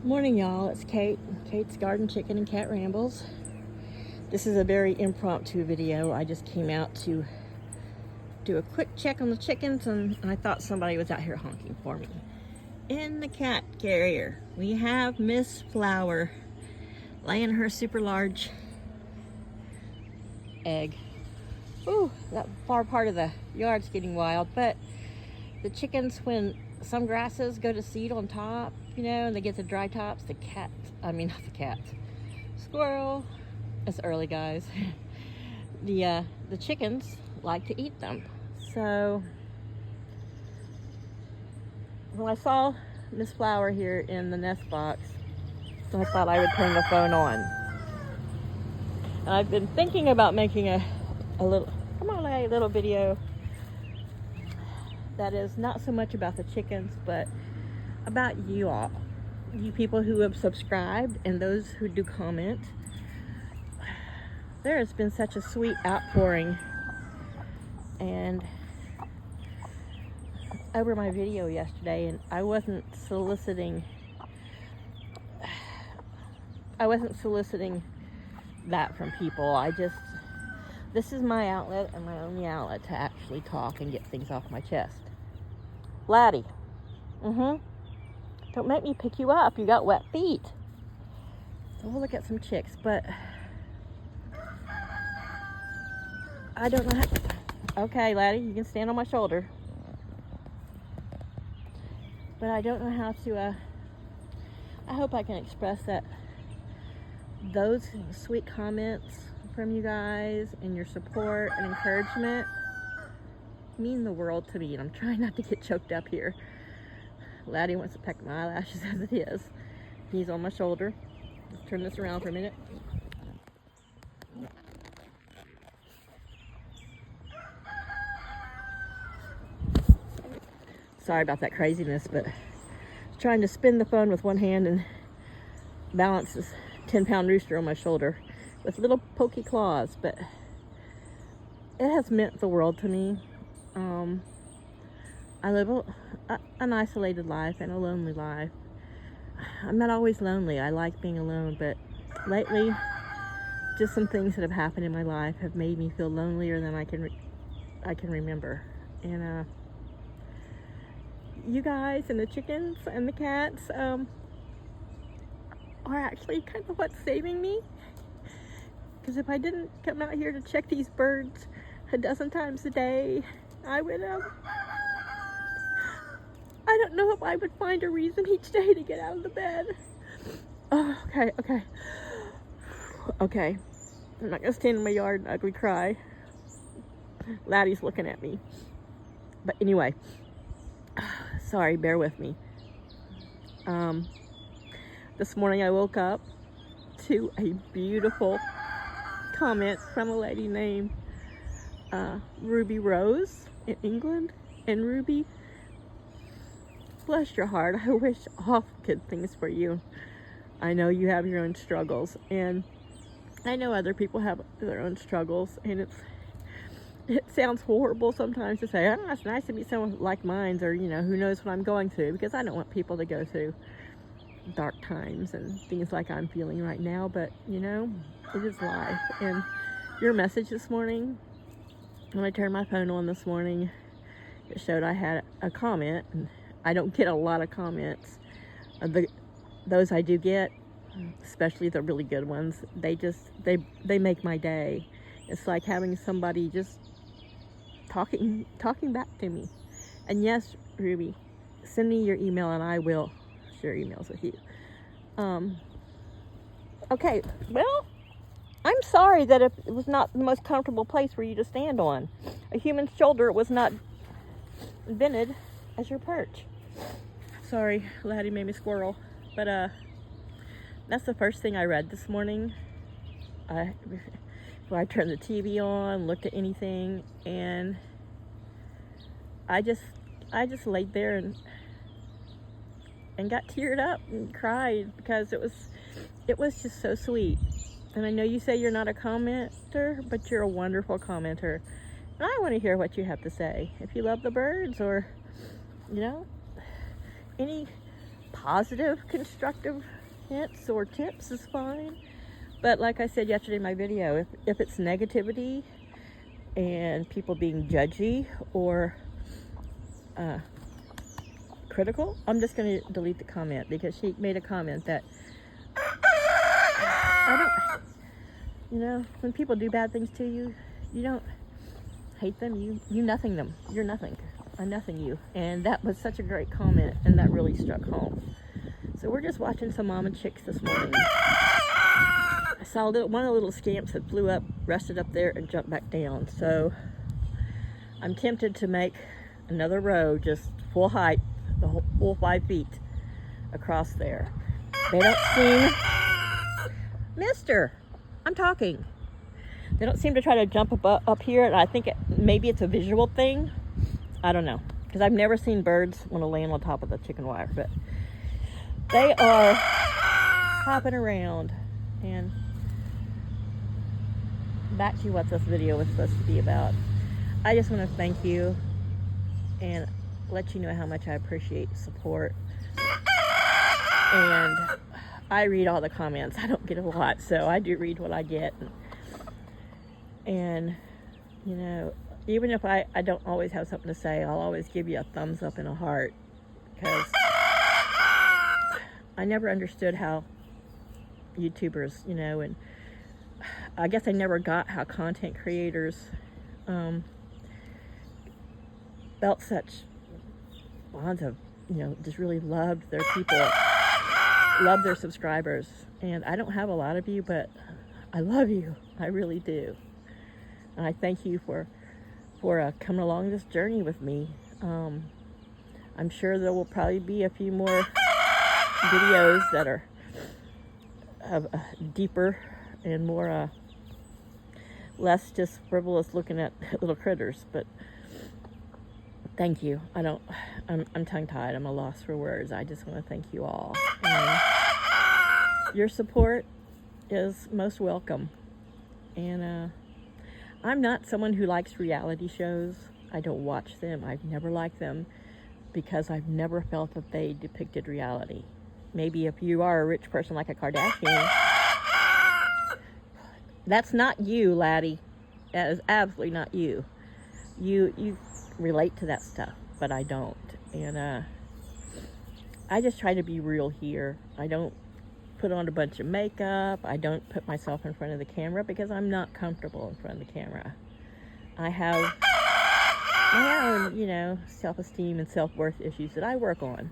Morning, y'all. It's Kate. Kate's Garden Chicken and Cat Rambles. This is a very impromptu video. I just came out to do a quick check on the chickens, and I thought somebody was out here honking for me. In the cat carrier, we have Miss Flower laying her super large egg. Ooh, that far part of the yard's getting wild, but the chickens, when some grasses go to seed on top, you know, and they get the dry tops, not the cats, squirrel, it's early, guys. The chickens like to eat them. So when I saw Miss Flower here in the nest box, I thought I would turn the phone on. And I've been thinking about making a little video that is not so much about the chickens, but about you all, you people who have subscribed and those who do comment. There has been such a sweet outpouring and over my video yesterday, and I wasn't soliciting that from people. This is my outlet and my only outlet to actually talk and get things off my chest. Laddie, don't make me pick you up. You got wet feet. So we'll look at some chicks, but I don't know how. Okay, Laddie, you can stand on my shoulder. But I don't know how to, I hope I can express that those sweet comments from you guys and your support and encouragement mean the world to me, and I'm trying not to get choked up here. Laddie wants to peck my eyelashes as it is. He's on my shoulder. Let's turn this around for a minute. Sorry about that craziness, but trying to spin the phone with one hand and balance this 10-pound rooster on my shoulder with little pokey claws, but it has meant the world to me. I live an isolated life and a lonely life. I'm not always lonely. I like being alone, but lately, just some things that have happened in my life have made me feel lonelier than I can remember. And you guys and the chickens and the cats are actually kind of what's saving me. Because if I didn't come out here to check these birds a dozen times a day, I would I don't know if I would find a reason each day to get out of the bed. Oh, okay. I'm not gonna stand in my yard and ugly cry. Laddie's looking at me. But anyway, sorry, bear with me. This morning I woke up to a beautiful comment from a lady named Ruby Rose in England. And Ruby, bless your heart, I wish all good things for you. I know you have your own struggles, and I know other people have their own struggles, and it sounds horrible sometimes to say, oh, it's nice to meet someone like mine, or, you know, who knows what I'm going through, because I don't want people to go through dark times and things like I'm feeling right now. But, you know, it is life. And your message this morning, when I turned my phone on this morning, it showed I had a comment, and I don't get a lot of comments. Those I do get, especially the really good ones, they make my day. It's like having somebody just talking back to me. And yes, Ruby, send me your email and I will share emails with you. Okay, well, I'm sorry that it was not the most comfortable place for you to stand on. A human shoulder was not invented as your perch. Sorry, Laddie made me squirrel. But that's the first thing I read this morning. I turned the TV on, looked at anything, and I just laid there and got teared up and cried because it was just so sweet. And I know you say you're not a commenter, but you're a wonderful commenter. And I want to hear what you have to say. If you love the birds, or, you know, any positive, constructive hints or tips is fine. But like I said yesterday in my video, if it's negativity and people being judgy or critical, I'm just going to delete the comment, because she made a comment that I don't, you know, when people do bad things to you, you don't hate them, you nothing them. You're nothing. I nothing you. And that was such a great comment, and that really struck home. So we're just watching some mama chicks this morning. I saw one of the little scamps that flew up, rested up there, and jumped back down. So I'm tempted to make another row, just full height, the whole full 5 feet across there. They don't seem, Mister, I'm talking. They don't seem to try to jump up here, and I think maybe it's a visual thing. I don't know, because I've never seen birds want to land on top of the chicken wire, but they are hopping around. And back to what this video was supposed to be about. I just want to thank you and let you know how much I appreciate support. And I read all the comments. I don't get a lot, so I do read what I get. And you know, even if I don't always have something to say, I'll always give you a thumbs up and a heart, because I never understood how YouTubers, you know, and I guess I never got how content creators felt such bonds of, you know, just really loved their people, loved their subscribers. And I don't have a lot of you, but I love you. I really do. And I thank you for coming along this journey with me. I'm sure there will probably be a few more videos that are deeper and more less just frivolous looking at little critters. But thank you. I'm tongue-tied. I'm a loss for words. I just want to thank you all. And your support is most welcome. And I'm not someone who likes reality shows. I don't watch them. I've never liked them, because I've never felt that they depicted reality. Maybe if you are a rich person like a Kardashian, that's not you, laddie. That is absolutely not you. You relate to that stuff, but I don't. And I just try to be real here. I don't put on a bunch of makeup. I don't put myself in front of the camera because I'm not comfortable in front of the camera. I have my own, you know, self-esteem and self-worth issues that I work on.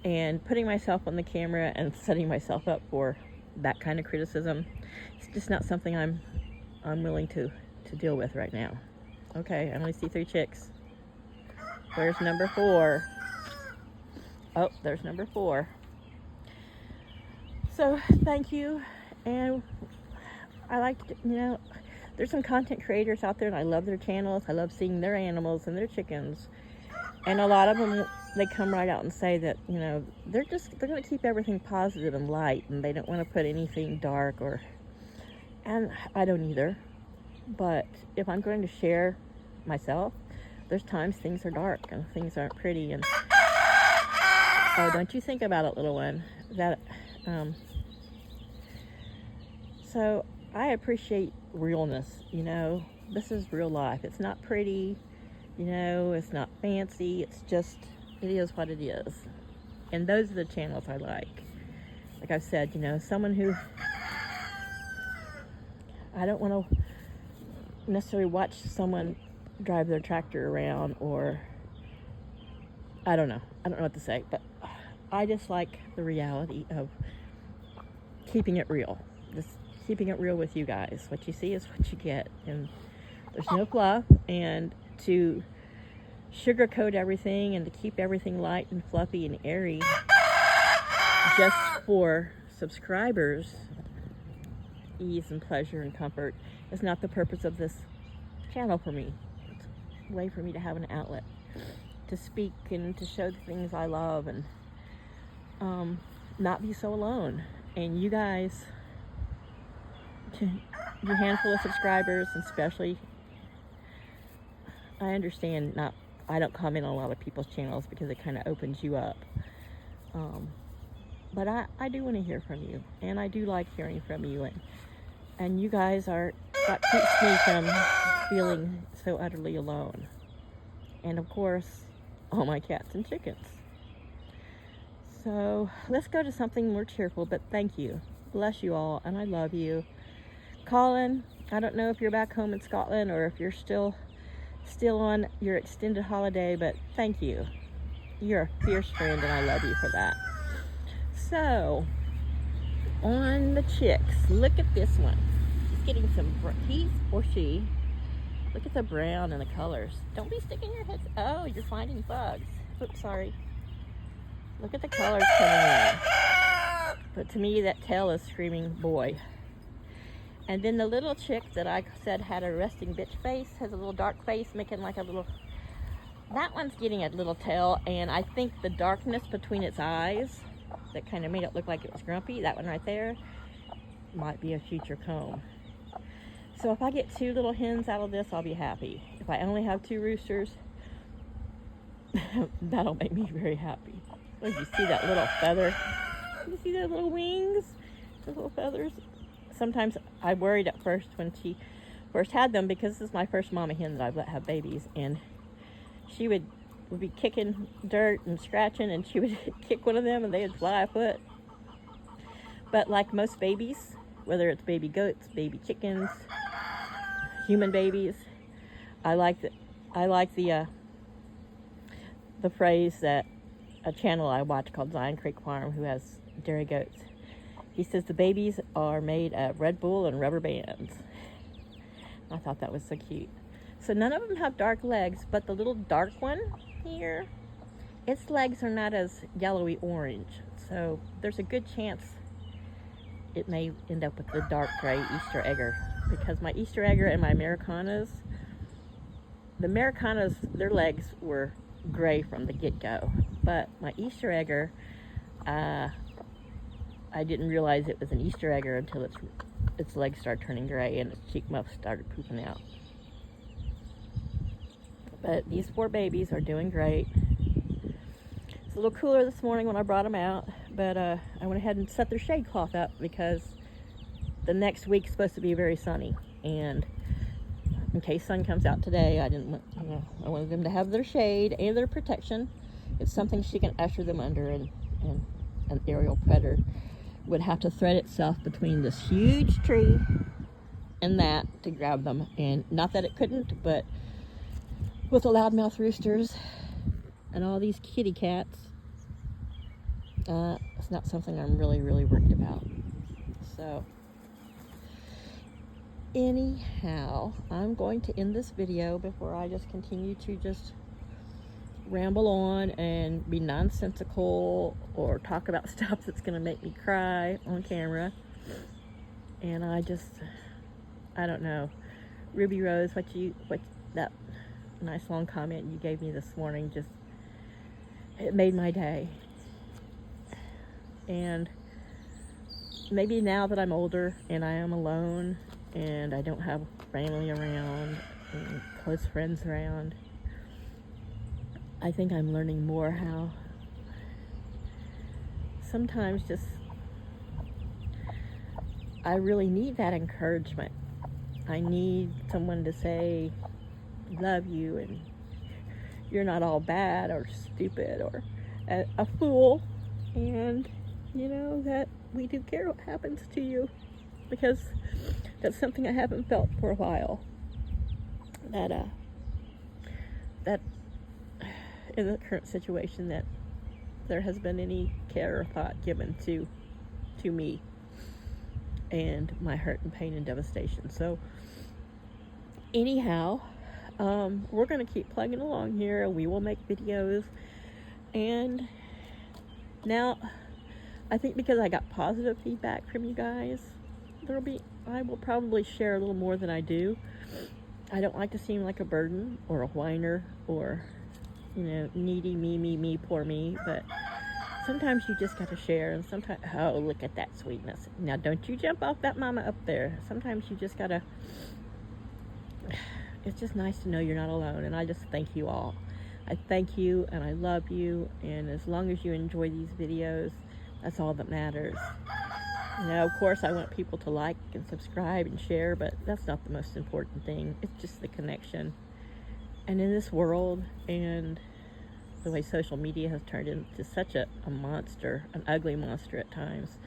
And putting myself on the camera and setting myself up for that kind of criticism, it's just not something I'm willing to deal with right now. Okay, I only see 3 chicks. There's number 4. Oh, there's number 4. So thank you. And I like to, you know, there's some content creators out there, and I love their channels. I love seeing their animals and their chickens. And a lot of them, they come right out and say that, you know, they're going to keep everything positive and light, and they don't want to put anything dark and I don't either. But if I'm going to share myself, there's times things are dark and things aren't pretty. And oh, don't you think about it, little one. That so I appreciate realness. You know, this is real life. It's not pretty, you know, it's not fancy. It's just, it is what it is. And those are the channels I like. Like I've said, you know, someone who, I don't want to necessarily watch someone drive their tractor around, or I don't know what to say, but I just like the reality of keeping it real. Just keeping it real with you guys. What you see is what you get, and there's no fluff. And to sugarcoat everything and to keep everything light and fluffy and airy just for subscribers' ease and pleasure and comfort is not the purpose of this channel for me. It's a way for me to have an outlet to speak and to show the things I love, and not be so alone. And you guys, your handful of subscribers, and especially, I understand I don't comment on a lot of people's channels because it kind of opens you up. But I do want to hear from you, and I do like hearing from you, and you guys are what keeps me from feeling so utterly alone. And of course, all my cats and chickens. So let's go to something more cheerful, but thank you. Bless you all, and I love you. Colin, I don't know if you're back home in Scotland or if you're still on your extended holiday, but thank you. You're a fierce friend, and I love you for that. So, on the chicks, look at this one. He's getting some, he or she, look at the brown and the colors. Don't be sticking your heads, oh, you're finding bugs. Oops, sorry. Look at the colors coming in. But to me, that tail is screaming boy. And then the little chick that I said had a resting bitch face, has a little dark face, making like a little, that one's getting a little tail, and I think the darkness between its eyes that kind of made it look like it was grumpy, that one right there, might be a future comb. So if I get 2 little hens out of this, I'll be happy. If I only have 2 roosters, that'll make me very happy. Oh, you see that little feather? You see their little wings? The little feathers? Sometimes I worried at first when she first had them, because this is my first mama hen that I've let have babies, and she would be kicking dirt and scratching, and she would kick one of them and they would fly a foot. But like most babies, whether it's baby goats, baby chickens, human babies, I like the phrase that a channel I watch called Zion Creek Farm, who has dairy goats, he says the babies are made of Red Bull and rubber bands. I thought that was so cute. So none of them have dark legs, but the little dark one here, its legs are not as yellowy orange. So there's a good chance it may end up with the dark gray Easter egger, because my Easter egger and my Americanas, the Americanas, their legs were gray from the get-go, but my Easter egger, I didn't realize it was an Easter egger until its legs started turning gray and its cheek muffs started pooping out. But these 4 babies are doing great. It's a little cooler this morning when I brought them out, but I went ahead and set their shade cloth up because the next week's supposed to be very sunny, and in case sun comes out today, I didn't want, I wanted them to have their shade and their protection. It's something she can usher them under, and an aerial predator would have to thread itself between this huge tree and that to grab them. And not that it couldn't, but with the loudmouth roosters and all these kitty cats, it's not something I'm really worried about. So anyhow, I'm going to end this video before I just continue to just ramble on and be nonsensical or talk about stuff that's going to make me cry on camera. And I don't know, Ruby Rose, what that nice long comment you gave me this morning, just, it made my day. And maybe now that I'm older and I am alone and I don't have family around and close friends around, I think I'm learning more how sometimes just I really need that encouragement. I need someone to say, love you, and you're not all bad or stupid or a fool, and that we do care what happens to you, because that's something I haven't felt for a while, that in the current situation, that there has been any care or thought given to me and my hurt and pain and devastation. So anyhow, we're going to keep plugging along here. We will make videos, and now I think because I got positive feedback from you guys, I will probably share a little more than I do. I don't like to seem like a burden or a whiner or needy, me, poor me, but sometimes you just got to share, and sometimes, oh, look at that sweetness. Now, don't you jump off that mama up there. Sometimes you just got to, it's just nice to know you're not alone, and I just thank you all. I thank you, and I love you, and as long as you enjoy these videos, That's all that matters. You know, of course, I want people to like and subscribe and share, but that's not the most important thing. It's just the connection. And in this world, and the way social media has turned into such a monster, an ugly monster at times,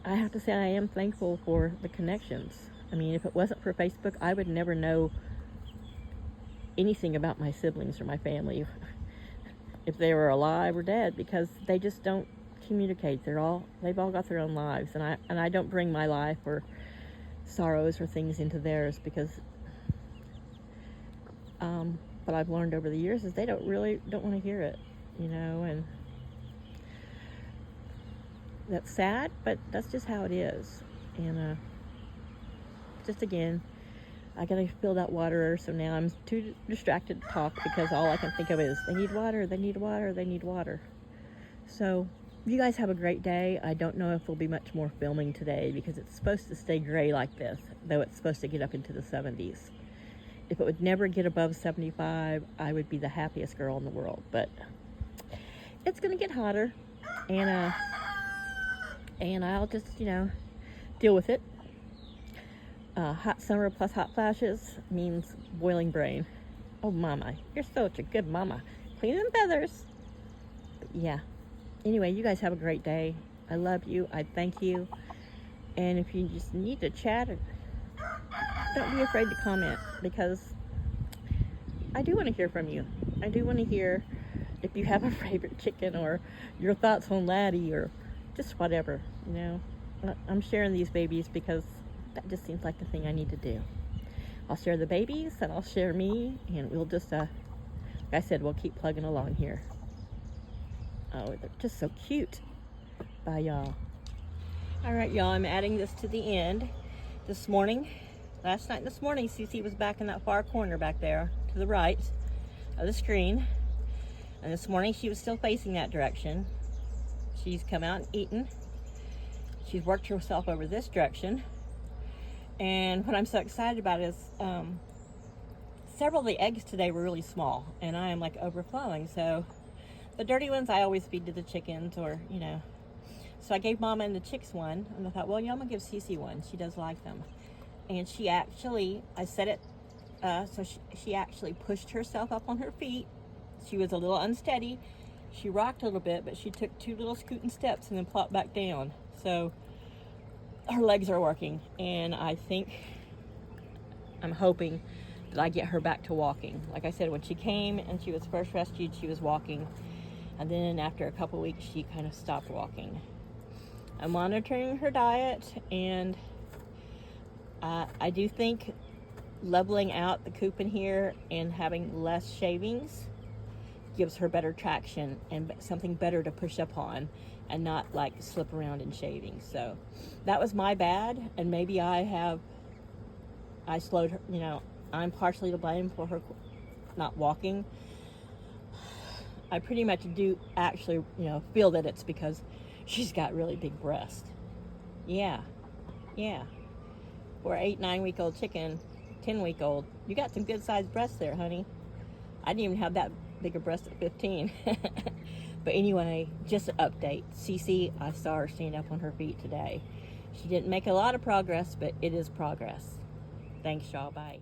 I have to say I am thankful for the connections. I mean, if it wasn't for Facebook, I would never know anything about my siblings or my family, if they were alive or dead, because they just don't communicate. They've all got their own lives, and I don't bring my life or sorrows or things into theirs, because what I've learned over the years is they don't want to hear it, you know, and that's sad, but that's just how it is. And just again, I gotta fill that water, so now I'm too distracted to talk, because all I can think of is they need water, they need water, they need water. So you guys have a great day. I don't know if there'll be much more filming today, because it's supposed to stay gray like this, though it's supposed to get up into the 70s. If it would never get above 75, I would be the happiest girl in the world. But it's gonna get hotter, and I'll just, you know, deal with it. Hot summer plus hot flashes means boiling brain. Oh, mama, you're such a good mama. Clean them feathers. But yeah. Anyway, you guys have a great day. I love you. I thank you. And if you just need to chat, don't be afraid to comment, because I do want to hear from you. I do want to hear if you have a favorite chicken, or your thoughts on Laddie, or just whatever, you know. I'm sharing these babies because that just seems like the thing I need to do. I'll share the babies, and I'll share me, and we'll just, like I said, we'll keep plugging along here. Oh, they're just so cute. Bye, y'all. All right, y'all, I'm adding this to the end. Last night and this morning, Cece was back in that far corner back there to the right of the screen. And this morning, she was still facing that direction. She's come out and eaten. She's worked herself over this direction. And what I'm so excited about is several of the eggs today were really small, and I am like overflowing. So the dirty ones I always feed to the chickens, or, you know. So I gave Mama and the chicks one, and I thought, well, yeah, I'm gonna give Cece one. She does like them. And she actually, I set it, so she actually pushed herself up on her feet. She was a little unsteady. She rocked a little bit, but she took 2 little scooting steps and then plopped back down. So her legs are working, and I'm hoping that I get her back to walking. Like I said, when she came and she was first rescued, she was walking, and then after a couple weeks, she kind of stopped walking. I'm monitoring her diet, and I do think leveling out the coop in here and having less shavings gives her better traction and something better to push up on, and not like slip around in shavings. So that was my bad, and maybe I slowed her, you know. I'm partially to blame for her not walking. I pretty much do actually, you know, feel that it's because she's got really big breasts. Yeah. For an 8-9-week-old chicken, 10-week-old, you got some good sized breasts there, honey. I didn't even have that big a breast at 15. But anyway, just an update. Cece, I saw her stand up on her feet today. She didn't make a lot of progress, but it is progress. Thanks, y'all. Bye.